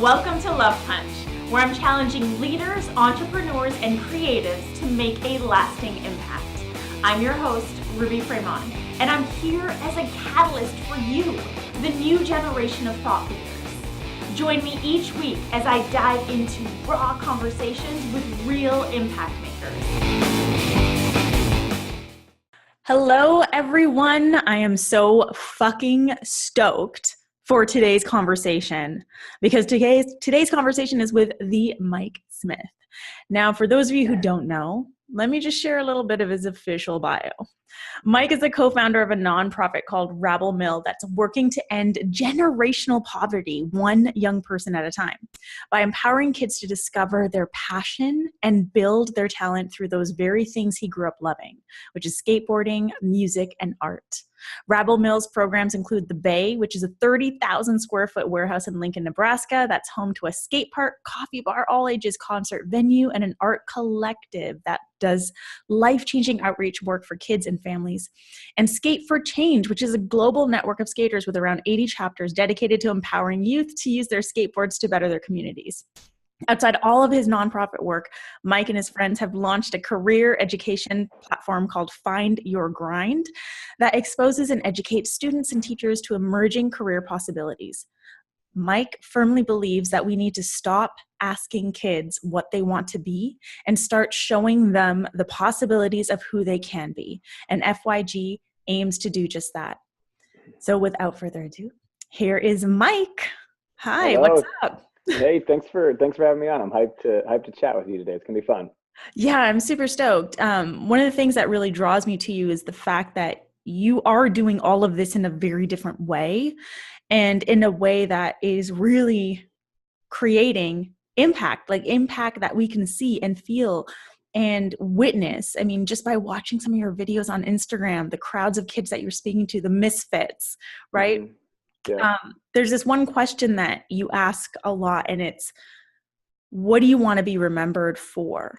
Welcome to Love Punch, where I'm challenging leaders, entrepreneurs, and creatives to make a lasting impact. I'm your host, Ruby Fremont, and I'm here as a catalyst for you, the new generation of thought leaders. Join me each week as I dive into raw conversations with real impact makers. Hello, everyone. I am so fucking stoked for today's conversation because today's conversation is with the Mike Smith. Now, for those of you who don't know, let me just share a little bit of his official bio. Mike is a co-founder of a nonprofit called Rabble Mill that's working to end generational poverty one young person at a time by empowering kids to discover their passion and build their talent through those very things he grew up loving, which is skateboarding, music, and art. Rabble Mill's programs include The Bay, which is a 30,000 square foot warehouse in Lincoln, Nebraska that's home to a skate park, coffee bar, all ages concert venue, and an art collective that does life-changing outreach work for kids and families. And Skate for Change, which is a global network of skaters with around 80 chapters dedicated to empowering youth to use their skateboards to better their communities. Outside all of his nonprofit work, Mike and his friends have launched a career education platform called Find Your Grind that exposes and educates students and teachers to emerging career possibilities. Mike firmly believes that we need to stop asking kids what they want to be and start showing them the possibilities of who they can be. And FYG aims to do just that. So without further ado, here is Mike. Hi, Hello. What's up? Hey, thanks for having me on. I'm hyped to chat with you today. It's gonna be fun. Yeah, I'm super stoked. One of the things that really draws me to you is the fact that you are doing all of this in a very different way and in a way that is really creating impact, like impact that we can see and feel and witness. I mean, just by watching some of your videos on Instagram, the crowds of kids that you're speaking to, the misfits, right? Mm-hmm. Yeah. There's this one question that you ask a lot, and it's, what do you want to be remembered for?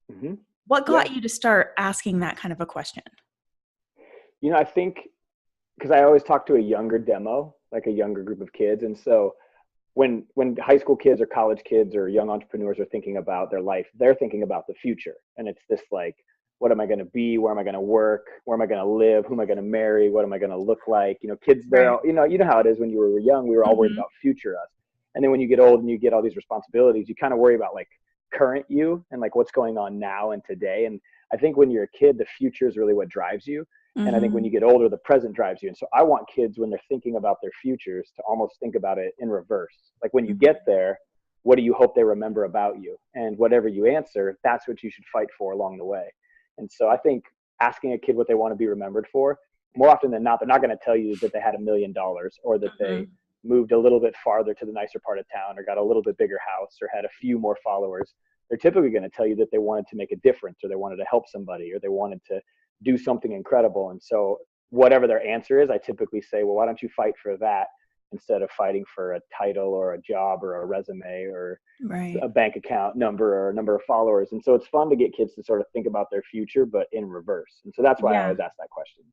Mm-hmm. What got you to start asking that kind of a question? You know, I think because I always talk to a younger demo, like a younger group of kids. And so when high school kids or college kids or young entrepreneurs are thinking about their life, they're thinking about the future. And it's this like, what am I going to be? Where am I going to work? Where am I going to live? Who am I going to marry? What am I going to look like? You know, kids, they're all, you know how it is when you were young, we were all worried about future us. And then when you get old and you get all these responsibilities, you kind of worry about like current you and like what's going on now and today. And I think when you're a kid, the future is really what drives you. And I think when you get older, the present drives you. And so I want kids, when they're thinking about their futures, to almost think about it in reverse. Like when you get there, what do you hope they remember about you? And whatever you answer, that's what you should fight for along the way. And so I think asking a kid what they want to be remembered for, more often than not, they're not going to tell you that they had $1 million or that they moved a little bit farther to the nicer part of town or got a little bit bigger house or had a few more followers. They're typically going to tell you that they wanted to make a difference or they wanted to help somebody or they wanted to do something incredible. And so whatever their answer is, I typically say, well, why don't you fight for that instead of fighting for a title or a job or a resume or a bank account number or a number of followers. And so it's fun to get kids to sort of think about their future, but in reverse. And so that's why I always ask that question.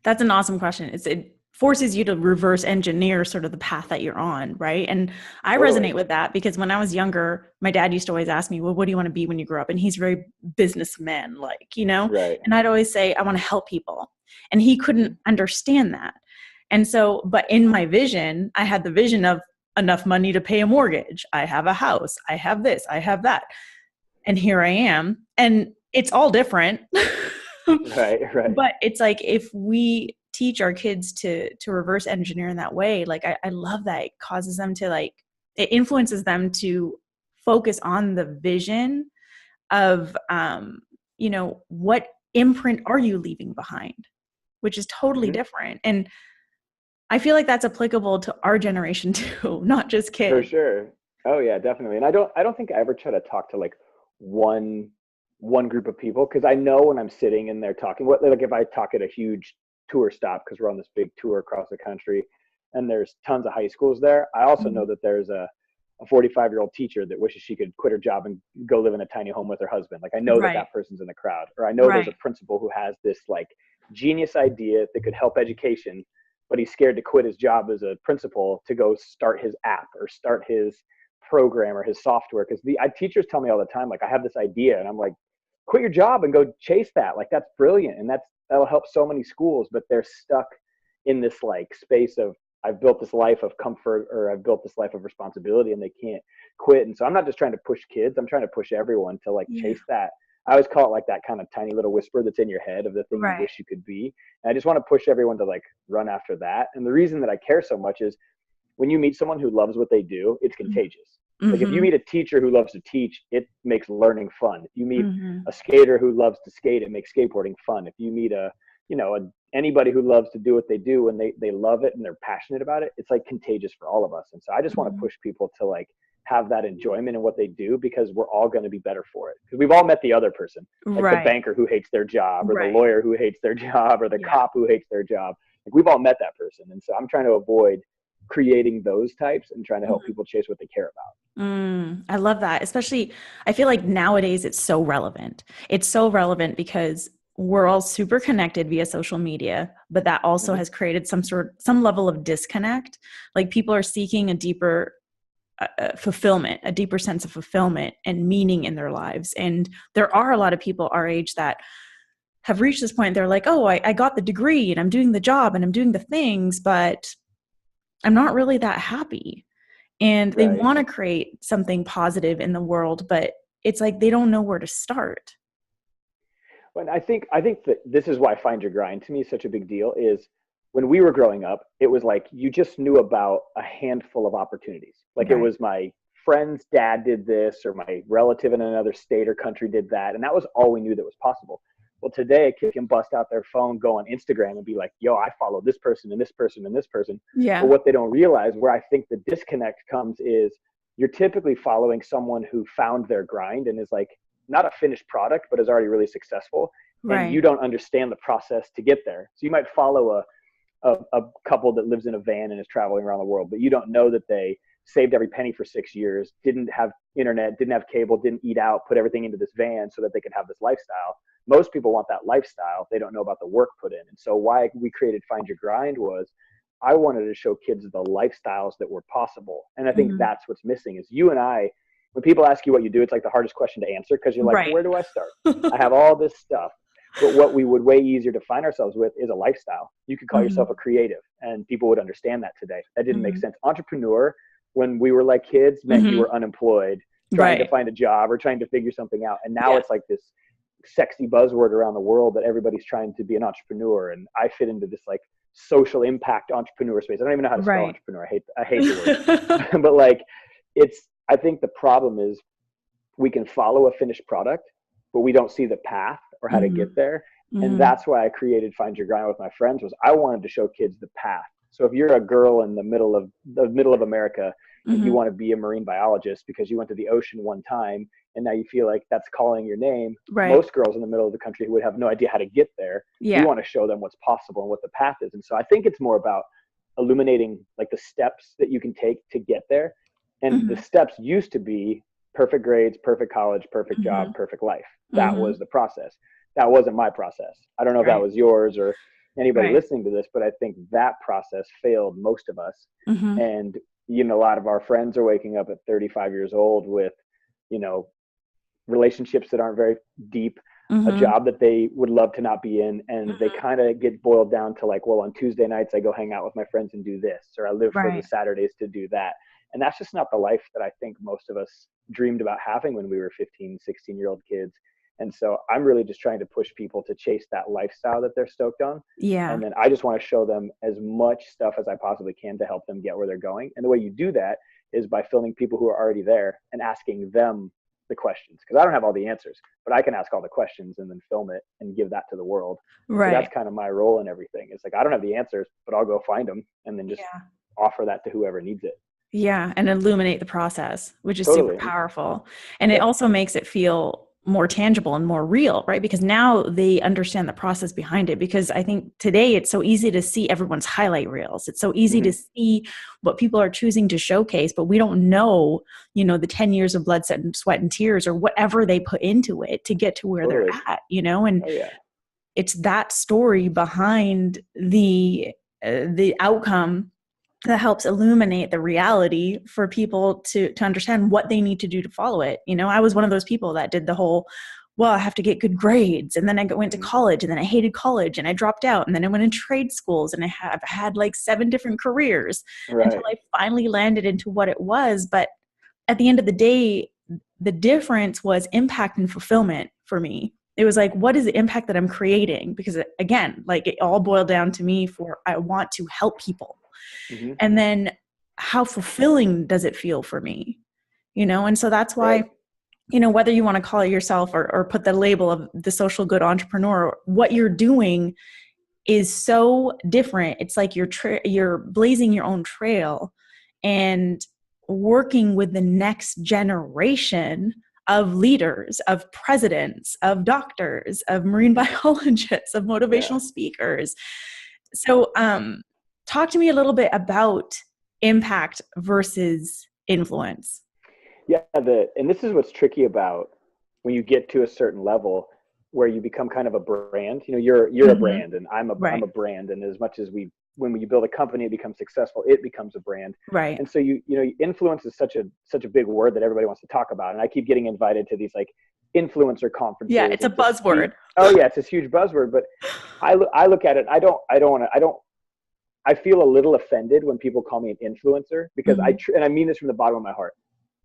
That's an awesome question. It forces you to reverse engineer sort of the path that you're on, right? And I resonate with that because when I was younger, my dad used to always ask me, well, what do you want to be when you grow up? And he's very businessman-like, you know? Right. And I'd always say, I want to help people. And he couldn't understand that. And so, but in my vision, I had the vision of enough money to pay a mortgage. I have a house. I have this. I have that. And here I am. And it's all different. Right. But it's like, if we teach our kids to reverse engineer in that way, like, I love that. It causes them to like, it influences them to focus on the vision of, you know, what imprint are you leaving behind, which is totally different. And I feel like that's applicable to our generation too, not just kids. For sure. Oh yeah, definitely. And I don't think I ever try to talk to like one group of people, because I know when I'm sitting and they're talking, like if I talk at a huge tour stop, because we're on this big tour across the country and there's tons of high schools there, I also know that there's a 45-year-old teacher that wishes she could quit her job and go live in a tiny home with her husband. Like I know that person's in the crowd, or I know there's a principal who has this like genius idea that could help education, but he's scared to quit his job as a principal to go start his app or start his program or his software. Because teachers tell me all the time, like, I have this idea, and I'm like, quit your job and go chase that. Like, that's brilliant, and that'll help so many schools, but they're stuck in this like space of, I've built this life of comfort, or I've built this life of responsibility, and they can't quit. And so I'm not just trying to push kids, I'm trying to push everyone to like chase that. I always call it like that kind of tiny little whisper that's in your head of the thing you wish you could be. And I just want to push everyone to like run after that. And the reason that I care so much is when you meet someone who loves what they do, it's contagious. Like if you meet a teacher who loves to teach, it makes learning fun. If you meet a skater who loves to skate, it makes skateboarding fun. If you meet anybody who loves to do what they do and they love it and they're passionate about it, it's like contagious for all of us. And so I just want to push people to like have that enjoyment in what they do, because we're all going to be better for it. Because we've all met the other person, like the banker who hates their job, or the lawyer who hates their job, or the cop who hates their job. Like, we've all met that person. And so I'm trying to avoid creating those types and trying to help people chase what they care about. I love that. Especially, I feel like nowadays it's so relevant. It's so relevant because we're all super connected via social media, but that also has created some level of disconnect. Like, people are seeking a deeper fulfillment, a deeper sense of fulfillment and meaning in their lives. And there are a lot of people our age that have reached this point. They're like, oh, I got the degree and I'm doing the job and I'm doing the things, but I'm not really that happy. And they want to create something positive in the world, but it's like they don't know where to start. Well, I think that this is why Find Your Grind to me is such a big deal. Is when we were growing up, it was like you just knew about a handful of opportunities. Like, it was my friend's dad did this, or my relative in another state or country did that. And that was all we knew that was possible. Well, today a kid can bust out their phone, go on Instagram and be like, yo, I follow this person and this person and this person. Yeah. But what they don't realize, where I think the disconnect comes, is you're typically following someone who found their grind and is like not a finished product, but is already really successful. And you don't understand the process to get there. So you might follow a couple that lives in a van and is traveling around the world, but you don't know that they saved every penny for 6 years, didn't have internet, didn't have cable, didn't eat out, put everything into this van so that they could have this lifestyle. Most people want that lifestyle. They don't know about the work put in. And so why we created Find Your Grind was, I wanted to show kids the lifestyles that were possible. And I think that's what's missing. Is you and I, when people ask you what you do, it's like the hardest question to answer, because you're like, well, where do I start? I have all this stuff. But what we would way easier to find ourselves with is a lifestyle. You could call yourself a creative, and people would understand that today. That didn't make sense. Entrepreneur, when we were like kids, meant you were unemployed, trying to find a job or trying to figure something out. And now it's like this sexy buzzword around the world that everybody's trying to be an entrepreneur. And I fit into this like social impact entrepreneur space. I don't even know how to spell entrepreneur. I hate the word. But like, I think the problem is we can follow a finished product, but we don't see the path or how to get there. And that's why I created Find Your Grind with my friends, was I wanted to show kids the path. So if you're a girl in the middle of America and you want to be a marine biologist because you went to the ocean one time and now you feel like that's calling your name, most girls in the middle of the country who would have no idea how to get there, you want to show them what's possible and what the path is. And so I think it's more about illuminating like the steps that you can take to get there. And the steps used to be perfect grades, perfect college, perfect job, perfect life. That was the process. That wasn't my process. I don't know if that was yours or anybody listening to this, but I think that process failed most of us. And, a lot of our friends are waking up at 35 years old with, relationships that aren't very deep, a job that they would love to not be in. And they kind of get boiled down to like, well, on Tuesday nights, I go hang out with my friends and do this, or I live for the Saturdays to do that. And that's just not the life that I think most of us dreamed about having when we were 15, 16-year-old kids. And so I'm really just trying to push people to chase that lifestyle that they're stoked on. Yeah. And then I just want to show them as much stuff as I possibly can to help them get where they're going. And the way you do that is by filming people who are already there and asking them the questions. Because I don't have all the answers, but I can ask all the questions and then film it and give that to the world. Right. So that's kind of my role in everything. It's like, I don't have the answers, but I'll go find them and then just offer that to whoever needs it. Yeah. And illuminate the process, which is super powerful. And it also makes it feel more tangible and more real, right? Because now they understand the process behind it. Because I think today it's so easy to see everyone's highlight reels. It's so easy to see what people are choosing to showcase, but we don't know, the 10 years of blood, sweat and tears or whatever they put into it to get to where they're at, and it's that story behind the the outcome that helps illuminate the reality for people to understand what they need to do to follow it. You know, I was one of those people that did the whole, well, I have to get good grades. And then I went to college, and then I hated college and I dropped out. And then I went in trade schools, and I have had like 7 different careers until I finally landed into what it was. But at the end of the day, the difference was impact and fulfillment for me. It was like, what is the impact that I'm creating? Because again, like it all boiled down to me for, I want to help people. Mm-hmm. And then how fulfilling does it feel for me? You know? And so that's why, you know, whether you want to call it yourself or put the label of the social good entrepreneur, what you're doing is so different. It's like you're blazing your own trail and working with the next generation of leaders, of presidents, of doctors, of marine biologists, of motivational speakers. So talk to me a little bit about impact versus influence. Yeah, and this is what's tricky about when you get to a certain level where you become kind of a brand. You know, you're a brand, and I'm a brand. And as much as when you build a company, it becomes successful, it becomes a brand. Right. And so you know, influence is such a big word that everybody wants to talk about. And I keep getting invited to these like influencer conferences. Yeah, it's a buzzword. It's this huge buzzword. But I look at it. I feel a little offended when people call me an influencer, because and I mean this from the bottom of my heart.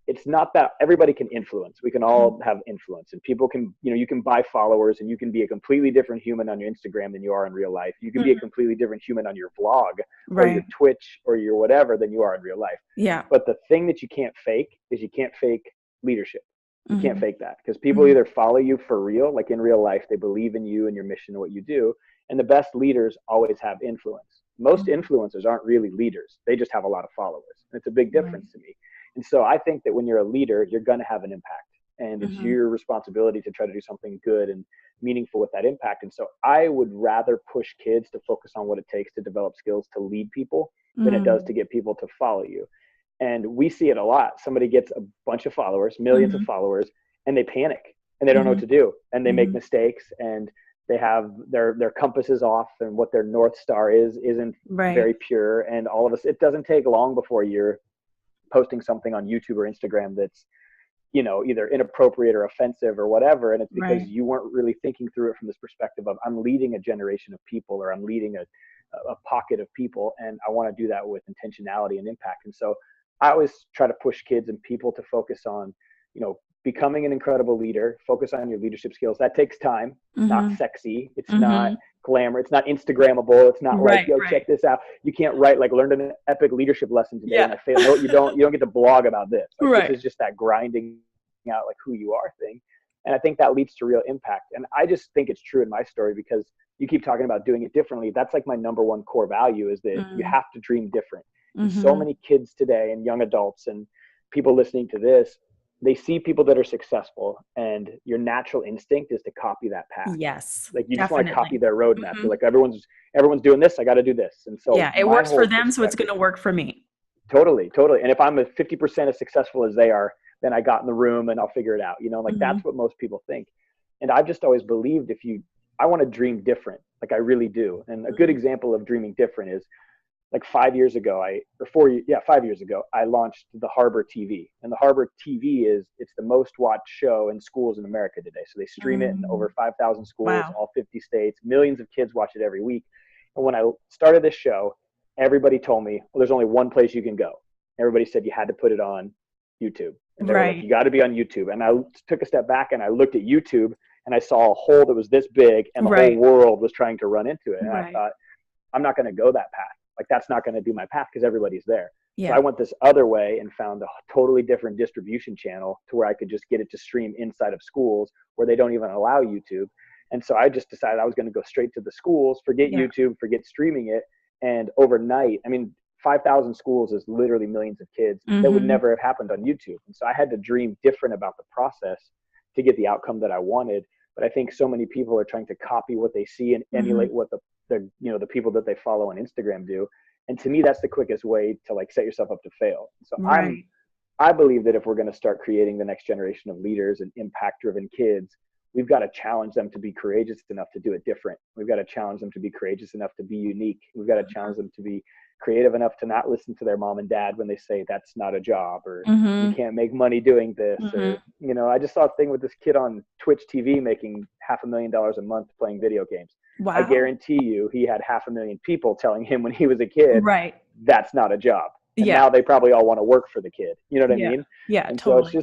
It's not that everybody can influence. We can all have influence, and people can, you know, you can buy followers, and you can be a completely different human on your Instagram than you are in real life. You can be a completely different human on your blog or your Twitch or your whatever than you are in real life. Yeah. But the thing that you can't fake is you can't fake leadership. You can't fake that, because people either follow you for real, like in real life, they believe in you and your mission and what you do. And the best leaders always have influence. Most influencers aren't really leaders. They just have a lot of followers. And it's a big difference to me. And so I think that when you're a leader, you're going to have an impact, and it's your responsibility to try to do something good and meaningful with that impact. And so I would rather push kids to focus on what it takes to develop skills to lead people than it does to get people to follow you. And we see it a lot. Somebody gets a bunch of followers, millions of followers, and they panic and they don't know what to do, and they make mistakes, and they have their compasses off, and what their North Star isn't very pure. And all of us, it doesn't take long before you're posting something on YouTube or Instagram that's, you know, either inappropriate or offensive or whatever. And it's because you weren't really thinking through it from this perspective of, I'm leading a generation of people, or I'm leading a pocket of people, and I want to do that with intentionality and impact. And so I always try to push kids and people to focus on, you know, becoming an incredible leader, focus on your leadership skills. That takes time. It's not sexy. It's not glamour. It's not Instagrammable. It's not like, yo, check this out. You can't write like, learned an epic leadership lesson today and I failed. No, you don't get to blog about this. Like, this is just that grinding out like who you are thing. And I think that leads to real impact. And I just think it's true in my story, because you keep talking about doing it differently. That's like my number one core value, is that you have to dream different. So many kids today, and young adults and people listening to this, they see people that are successful, and your natural instinct is to copy that path. Yes. Like you just want to copy their roadmap. You're like, everyone's doing this, I got to do this. And so it works for them, so it's going to work for me. Totally. And if I'm 50% as successful as they are, then I got in the room and I'll figure it out. You know, like that's what most people think. And I've just always believed I want to dream different. Like I really do. And a good example of dreaming different is like 5 years ago, 5 years ago, I launched the Harbor TV. And the Harbor TV it's the most watched show in schools in America today. So they stream it in over 5,000 schools, all 50 states. Millions of kids watch it every week. And when I started this show, everybody told me, well, there's only one place you can go. Everybody said you had to put it on YouTube. And they were like, you got to be on YouTube. And I took a step back and I looked at YouTube, and I saw a hole that was this big, and the whole world was trying to run into it. And I thought, I'm not going to go that path. Like that's not going to be my path, because everybody's there. Yeah. So I went this other way and found a totally different distribution channel to where I could just get it to stream inside of schools where they don't even allow YouTube. And so I just decided I was going to go straight to the schools, forget YouTube, forget streaming it. And overnight, 5,000 schools is literally millions of kids. That would never have happened on YouTube. And so I had to dream different about the process to get the outcome that I wanted. But I think so many people are trying to copy what they see and emulate what the people that they follow on Instagram do. And to me, that's the quickest way to like set yourself up to fail. So I believe that if we're going to start creating the next generation of leaders and impact driven kids, we've got to challenge them to be courageous enough to do it different. We've got to challenge them to be courageous enough to be unique. We've got to challenge them to be creative enough to not listen to their mom and dad when they say that's not a job, or you can't make money doing this, or, you know, I just saw a thing with this kid on Twitch TV making $500,000 a month playing video games. Wow. I guarantee you he had 500,000 people telling him when he was a kid, right, that's not a job. And now they probably all want to work for the kid. You know what I mean? Yeah, and totally. So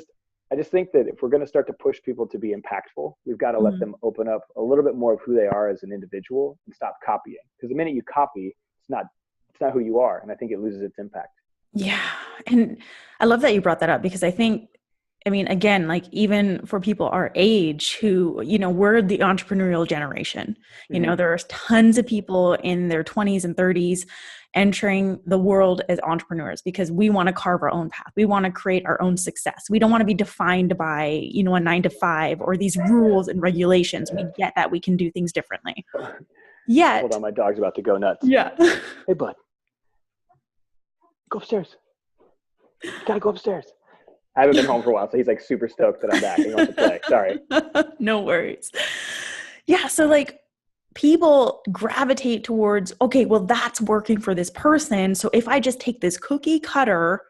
I just think that if we're going to start to push people to be impactful, we've got to let them open up a little bit more of who they are as an individual and stop copying. Because the minute you copy, it's not who you are. And I think it loses its impact. Yeah. And I love that you brought that up, because I think, I mean, again, like even for people our age who, you know, we're the entrepreneurial generation, you know, there's tons of people in their 20s and 30s entering the world as entrepreneurs because we want to carve our own path. We want to create our own success. We don't want to be defined by, you know, a 9-to-5 or these rules and regulations. We get that we can do things differently. Yet, hold on, my dog's about to go nuts. Yeah. Hey, bud. Go upstairs. You gotta go upstairs. I haven't been home for a while, so he's like super stoked that I'm back. He wants to play. Sorry. No worries. Yeah, so like people gravitate towards, okay, well, that's working for this person. So if I just take this cookie cutter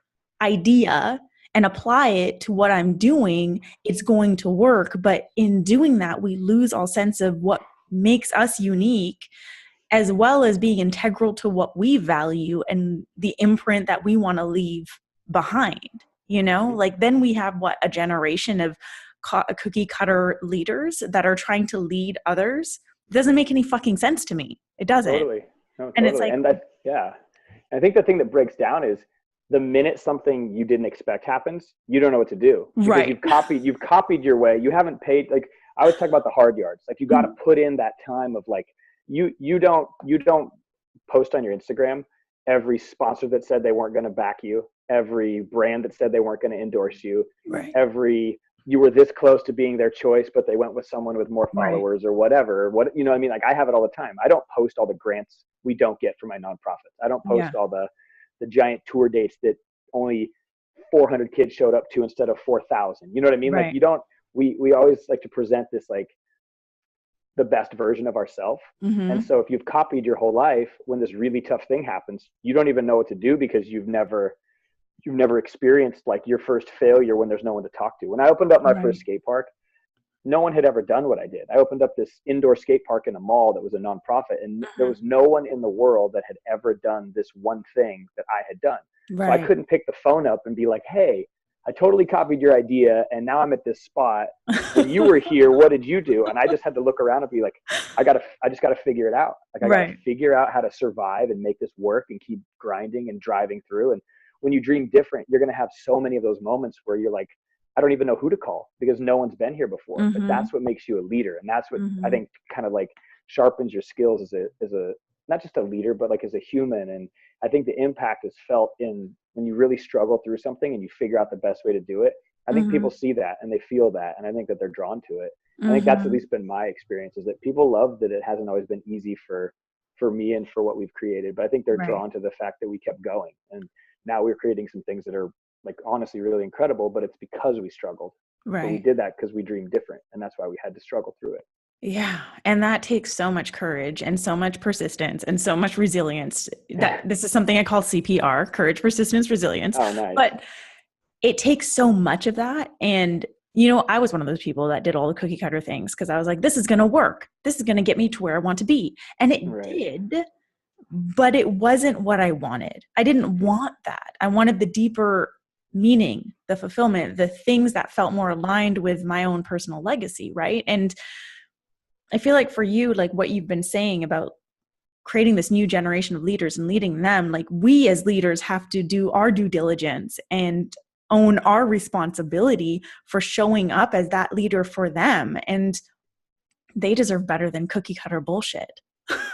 idea and apply it to what I'm doing, it's going to work. But in doing that, we lose all sense of what makes us unique, as well as being integral to what we value and the imprint that we want to leave behind. You know, like then we have a generation of cookie cutter leaders that are trying to lead others. It doesn't make any fucking sense to me. It doesn't. Totally. No, totally. And it's like, and that, yeah. I think the thing that breaks down is the minute something you didn't expect happens, you don't know what to do. Because right. You've copied your way. You haven't paid. Like I always talk about the hard yards. Like you got to put in that time of like, you don't post on your Instagram every sponsor that said they weren't going to back you, every brand that said they weren't going to endorse you, right. You were this close to being their choice, but they went with someone with more followers or whatever. What, you know what I mean? Like I have it all the time. I don't post all the grants we don't get from my nonprofits. I don't post all the giant tour dates that only 400 kids showed up to instead of 4,000. You know what I mean? Right. Like you don't, we always like to present this like the best version of ourselves. And so if you've copied your whole life, when this really tough thing happens, you don't even know what to do because you've never experienced like your first failure when there's no one to talk to. When I opened up my first skate park, no one had ever done what I did. I opened up this indoor skate park in a mall that was a nonprofit, and there was no one in the world that had ever done this one thing that I had done. Right. So I couldn't pick the phone up and be like, hey, I totally copied your idea, and now I'm at this spot. When you were here, what did you do? And I just had to look around and be like, I just got to figure it out. Like I got to figure out how to survive and make this work and keep grinding and driving through. And when you dream different, you're going to have so many of those moments where you're like, I don't even know who to call because no one's been here before. But that's what makes you a leader, and that's what I think kind of like sharpens your skills as a not just a leader, but like as a human. And I think the impact is felt in when you really struggle through something and you figure out the best way to do it. I think people see that and they feel that, and I think that they're drawn to it. I think that's at least been my experience, is that people love that it hasn't always been easy for me and for what we've created. But I think they're drawn to the fact that we kept going, and now we're creating some things that are like honestly really incredible, but it's because we struggled. Right. But we did that because we dreamed different, and that's why we had to struggle through it. Yeah. And that takes so much courage and so much persistence and so much resilience. That this is something I call CPR, courage, persistence, resilience. Oh, nice. But it takes so much of that. And, you know, I was one of those people that did all the cookie cutter things because I was like, this is going to work. This is going to get me to where I want to be. And it did, but it wasn't what I wanted. I didn't want that. I wanted the deeper meaning, the fulfillment, the things that felt more aligned with my own personal legacy. Right. And I feel like for you, like what you've been saying about creating this new generation of leaders and leading them, like we as leaders have to do our due diligence and own our responsibility for showing up as that leader for them. And they deserve better than cookie cutter bullshit.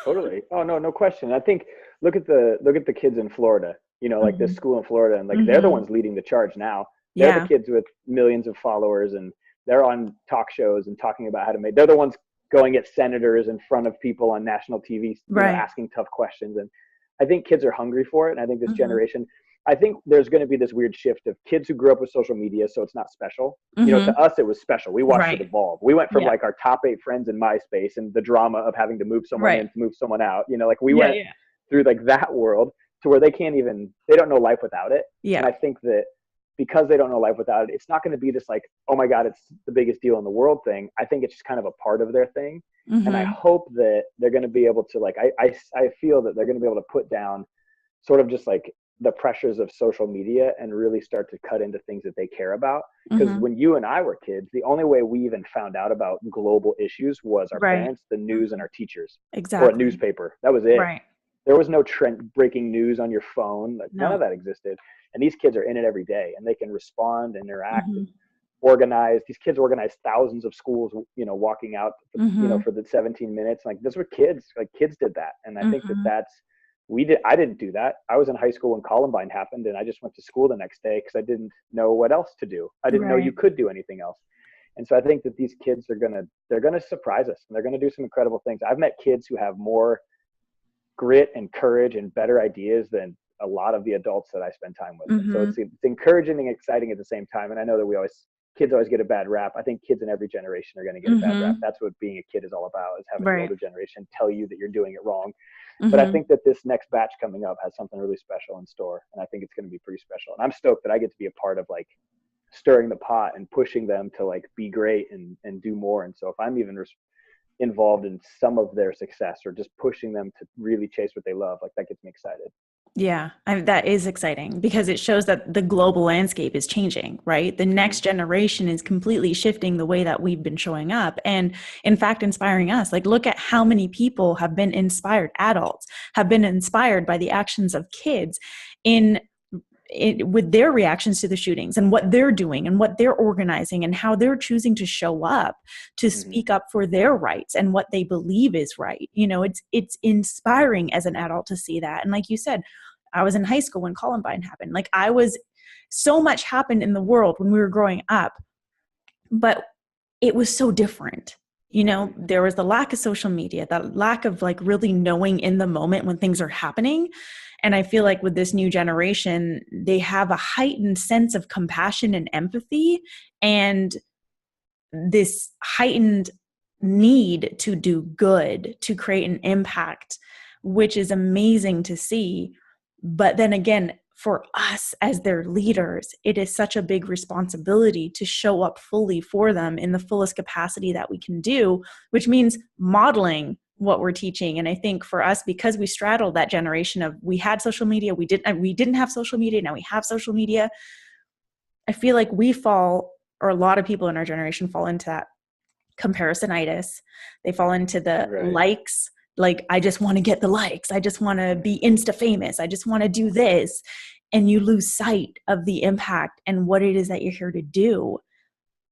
Totally. Oh, no question. I think look at the kids in Florida, you know, like this school in Florida, and like they're the ones leading the charge now. They're the kids with millions of followers, and they're on talk shows and talking about how to make, they're the ones going at senators in front of people on national TV, you know, asking tough questions. And I think kids are hungry for it. And I think this generation, I think there's going to be this weird shift of kids who grew up with social media, so it's not special. Mm-hmm. You know, to us it was special. We watched Right. it evolve. We went from Yeah. like our top 8 friends in MySpace and the drama of having to move someone Right. in to move someone out. You know, like we Yeah, went yeah. through like that world to where they don't know life without it. Yeah. And I think that because they don't know life without it, it's not going to be this like, oh my God, it's the biggest deal in the world thing. I think it's just kind of a part of their thing. And I Mm-hmm. hope that they're going to be able to like, I feel that they're going to be able to put down sort of just like the pressures of social media and really start to cut into things that they care about. Because Mm-hmm. when you and I were kids, the only way we even found out about global issues was our Right. parents, the news, and our teachers, or a Exactly. newspaper. That was it. Right. There was no trend breaking news on your phone. Like, none No. of that existed. And these kids are in it every day, and they can respond, interact, Mm-hmm. and organize. These kids organize thousands of schools, you know, walking out, you know, Mm-hmm. for the 17 minutes. Like, those were kids. Like, kids did that. And I think that Mm-hmm. I didn't do that. I was in high school when Columbine happened, and I just went to school the next day because I didn't know what else to do. I didn't know you Right. could do anything else. And so I think that these kids they're gonna surprise us, and they're gonna do some incredible things. I've met kids who have more grit and courage and better ideas than a lot of the adults that I spend time with. And so Mm-hmm. it's encouraging and exciting at the same time. And I know that kids always get a bad rap. I think kids in every generation are going to get a bad rap. Mm-hmm. That's what being a kid is all about, is having the Right. older generation tell you that you're doing it wrong. But I Mm-hmm. think that this next batch coming up has something really special in store. And I think it's going to be pretty special. And I'm stoked that I get to be a part of like stirring the pot and pushing them to like be great and do more. And so if I'm even involved in some of their success or just pushing them to really chase what they love, like that gets me excited. Yeah, that is exciting because it shows that the global landscape is changing, right? The next generation is completely shifting the way that we've been showing up and, in fact, inspiring us. Like, look at how many people have been inspired, adults have been inspired by the actions of kids with their reactions to the shootings and what they're doing and what they're organizing and how they're choosing to show up to speak up for their rights and what they believe is right. You know, it's inspiring as an adult to see that. And like you said, I was in high school when Columbine happened. Like, so much happened in the world when we were growing up, but it was so different. You know, there was the lack of social media, that lack of like really knowing in the moment when things are happening. And I feel like with this new generation, they have a heightened sense of compassion and empathy and this heightened need to do good, to create an impact, which is amazing to see. But then again, for us as their leaders, it is such a big responsibility to show up fully for them in the fullest capacity that we can do, which means modeling what we're teaching. And I think for us, because we straddled that generation of we had social media, we didn't have social media, now we have social media. I feel like or a lot of people in our generation fall into that comparisonitis. They fall into the likes. Like, I just want to get the likes. I just want to be Insta famous. I just want to do this. And you lose sight of the impact and what it is that you're here to do.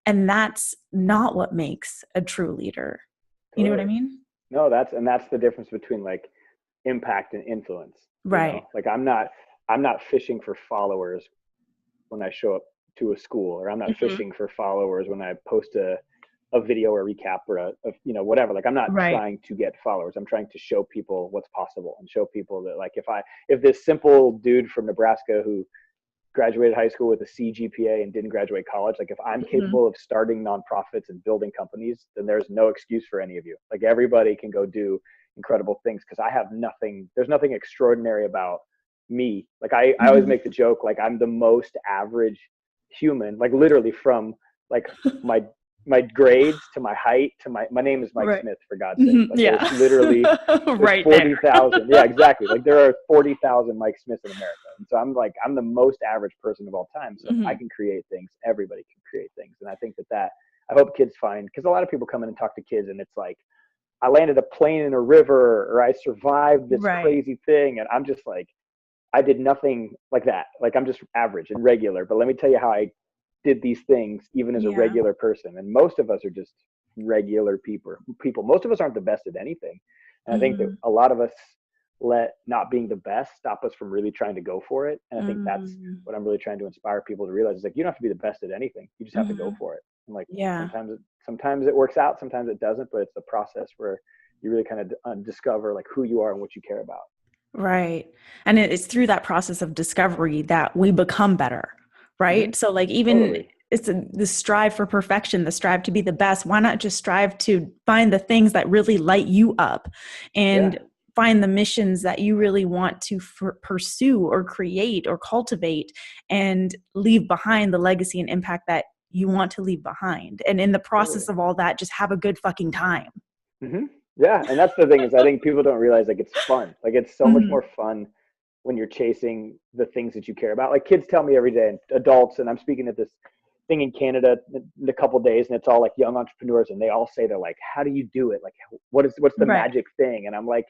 And that's not what makes a true leader. You know what I mean? No, that's the difference between like impact and influence. Right. You know? Like I'm not fishing for followers when I show up to a school, or I'm not fishing for followers when I post a video or recap or a you know, whatever. Like, I'm not trying to get followers. I'm trying to show people what's possible and show people that like if this simple dude from Nebraska who graduated high school with a C GPA and didn't graduate college, like if I'm capable of starting nonprofits and building companies, then there's no excuse for any of you. Like, everybody can go do incredible things because there's nothing extraordinary about me. Like I always make the joke, like I'm the most average human, like literally from like my grades to my height to my name is Mike Smith, for God's sake. Like, there's literally there's 40,000. Yeah, exactly. Like there are 40,000 Mike Smiths in America. And so I'm the most average person of all time. So if I can create things, everybody can create things. And I think that I hope kids find, because a lot of people come in and talk to kids and it's like, I landed a plane in a river, or I survived this crazy thing. And I'm just like, I did nothing like that. Like, I'm just average and regular. But let me tell you how I did these things even as a regular person. And most of us are just regular people. Most of us aren't the best at anything. And I think that a lot of us let not being the best stop us from really trying to go for it. And I think that's what I'm really trying to inspire people to realize, is like, you don't have to be the best at anything. You just have to go for it. And like, sometimes it works out, sometimes it doesn't, but it's the process where you really kind of discover like who you are and what you care about. Right. And it's through that process of discovery that we become better, Hmm. right? So like even Totally. it's the strive for perfection, the strive to be the best. Why not just strive to find the things that really light you up Yeah. and find the missions that you really want to pursue or create or cultivate and leave behind the legacy and impact that you want to leave behind. And in the process Totally. of all that, just have a good fucking time. Hmm. Yeah, and that's the thing is I think people don't realize like it's fun. Like it's so much Mhm. more fun when you're chasing the things that you care about. Like kids tell me every day, and adults, and I'm speaking at this thing in Canada in a couple of days, and it's all like young entrepreneurs, and they all say they're like, "How do you do it? Like, what's the Right. magic thing?" And I'm like,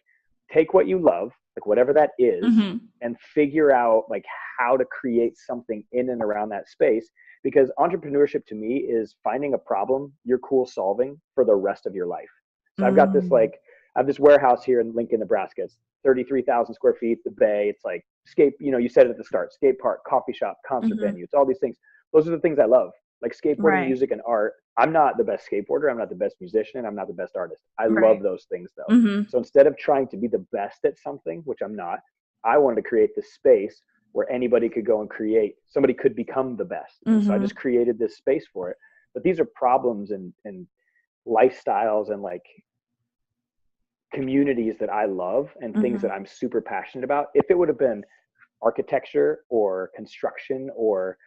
take what you love, like whatever that is, Hmm. and figure out like how to create something in and around that space. Because entrepreneurship to me is finding a problem you're cool solving for the rest of your life. So I've got this Mm. like I have this warehouse here in Lincoln, Nebraska. It's 33,000 square feet, the bay. It's like you said it at the start, skate park, coffee shop, concert Hmm. venue. It's all these things. Those are the things I love, like skateboarding, Right. music, and art. I'm not the best skateboarder. I'm not the best musician. I'm not the best artist. I love Right. those things though. Hmm. So instead of trying to be the best at something, which I'm not, I wanted to create this space where anybody could go and create. Somebody could become the best. And so I Hmm. just created this space for it. But these are problems and lifestyles and like communities that I love and things Hmm. that I'm super passionate about. If it would have been architecture or construction or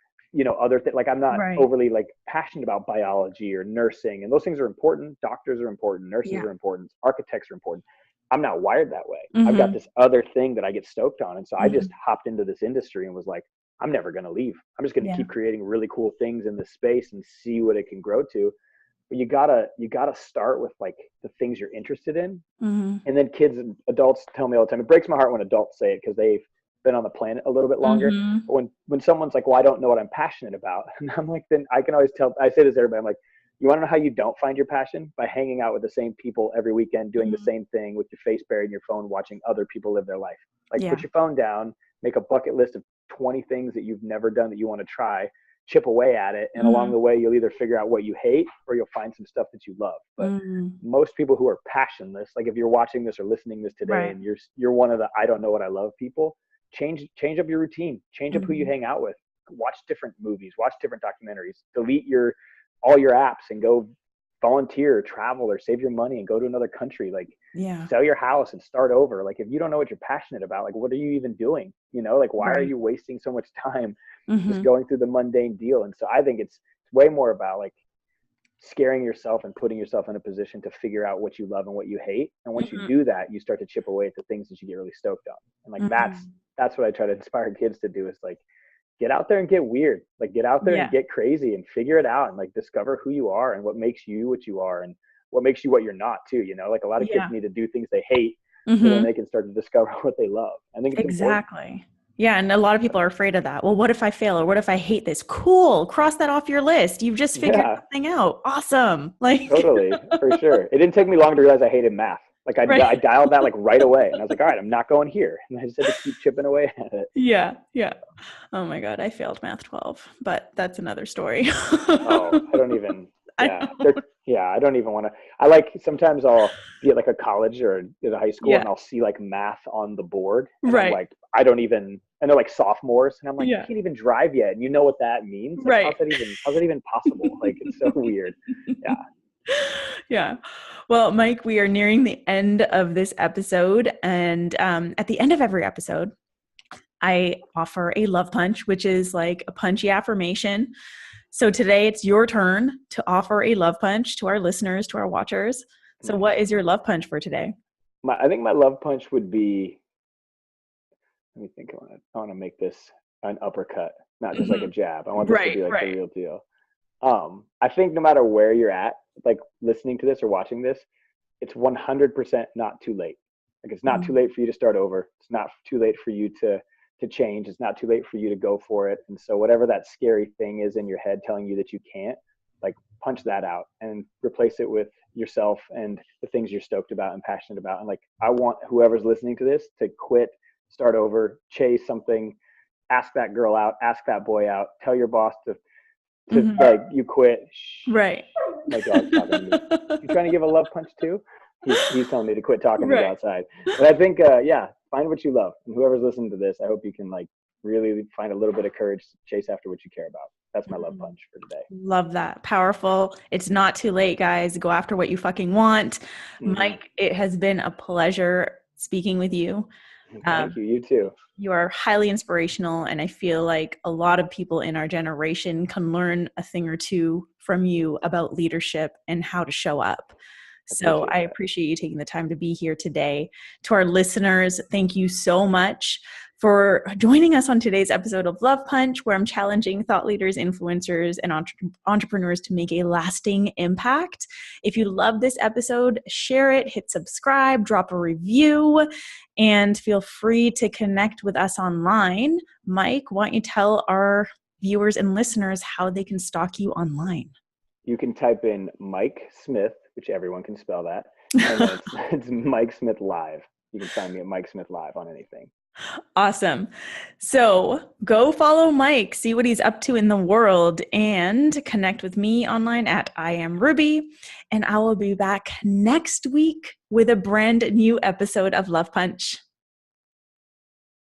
other things, like I'm not Right. overly like passionate about biology or nursing, and those things are important. Doctors are important, nurses Yeah. are important, architects are important. I'm not wired that way. I've got Hmm. this other thing that I get stoked on, and so I just Hmm. hopped into this industry and was like, I'm never going to leave. I'm just going to Yeah. keep creating really cool things in this space and see what it can grow to. But you gotta start with like the things you're interested in. Hmm. And then kids and adults tell me all the time. It breaks my heart when adults say it because they've been on the planet a little bit longer. Hmm. But when someone's like, "Well, I don't know what I'm passionate about," and I'm like, then I can always tell. I say this to everybody. I'm like, you want to know how you don't find your passion? By hanging out with the same people every weekend, doing the Hmm. same thing with your face buried in your phone, watching other people live their life. Like, Yeah. put your phone down, make a bucket list of 20 things that you've never done that you want to try, chip away at it, and along Hmm. the way, you'll either figure out what you hate or you'll find some stuff that you love. But Hmm. most people who are passionless, like if you're watching this or listening to this today Right. and you're one of the I don't know what I love people, change up your routine, change up who you Hmm. hang out with, watch different movies, watch different documentaries, delete your all your apps and go volunteer or travel or save your money and go to another country. Like Yeah. sell your house and start over. Like if you don't know what you're passionate about, like what are you even doing? Like why are Right. you wasting so much time just Hmm. going through the mundane deal? And so I think it's way more about like scaring yourself and putting yourself in a position to figure out what you love and what you hate. And once you Hmm. do that, you start to chip away at the things that you get really stoked on. And like Hmm. that's what I try to inspire kids to do is like get out there and get weird. Like get out there and Yeah. get crazy and figure it out and like discover who you are and what makes you what you are and what makes you what you're not too. Like a lot of kids Yeah. need to do things they hate so then Hmm. they can start to discover what they love. I think it's important. Exactly. Yeah. And a lot of people are afraid of that. Well, what if I fail? Or what if I hate this? Cool. Cross that off your list. You've just figured Yeah, something out. Awesome. Like, totally, for sure. It didn't take me long to realize I hated math. Like I right. dialed that like right away, and I was like, all right, I'm not going here, and I just had to keep chipping away at it. Yeah. Yeah. Oh my God. I failed math 12, but that's another story. Oh, I don't even. I Yeah, know. I don't even want to. I like sometimes I'll be at like a college or at a high school, Yeah. and I'll see like math on the board, and I'm Right. like, I don't even. And they're like sophomores, and I'm like, you Yeah. can't even drive yet, and you know what that means? Like, Right. how's that even possible? Like, it's so weird. Yeah. Yeah. Well, Mike, we are nearing the end of this episode. And at the end of every episode, I offer a love punch, which is like a punchy affirmation. So today it's your turn to offer a love punch to our listeners, to our watchers. So, Hmm. what is your love punch for today? I think my love punch would be. Let me think. I want to make this an uppercut, not just like a Mhm. jab. I want this to Right, be like the right. real deal. I think no matter where you're at, like listening to this or watching this, it's 100% not too late. Like it's not too Mhm. late for you to start over. It's not too late for you to change. It's not too late for you to go for it. And so whatever that scary thing is in your head telling you that you can't, like punch that out and replace it with yourself and the things you're stoked about and passionate about. And like I want whoever's listening to this to quit, start over, chase something, ask that girl out, ask that boy out, tell your boss to Mhm. like you quit. Shh, Right. my dog's talking to me. You trying to give a love punch too? He's telling me to quit talking to Right. go outside. But I think, find what you love. And whoever's listening to this, I hope you can like really find a little bit of courage to chase after what you care about. That's my love punch for today. Love that. Powerful. It's not too late, guys. Go after what you fucking want. Mike, it has been a pleasure speaking with you. Thank you. You too. You are highly inspirational, and I feel like a lot of people in our generation can learn a thing or two from you about leadership and how to show up. So I appreciate you taking the time to be here today. To our listeners, thank you so much for joining us on today's episode of Love Punch, where I'm challenging thought leaders, influencers, and entrepreneurs to make a lasting impact. If you love this episode, share it, hit subscribe, drop a review, and feel free to connect with us online. Mike, why don't you tell our viewers and listeners how they can stalk you online? You can type in Mike Smith, which everyone can spell that. And then it's Mike Smith Live. You can find me at Mike Smith Live on anything. Awesome. So go follow Mike, see what he's up to in the world, and connect with me online at I Am Ruby. And I will be back next week with a brand new episode of Love Punch.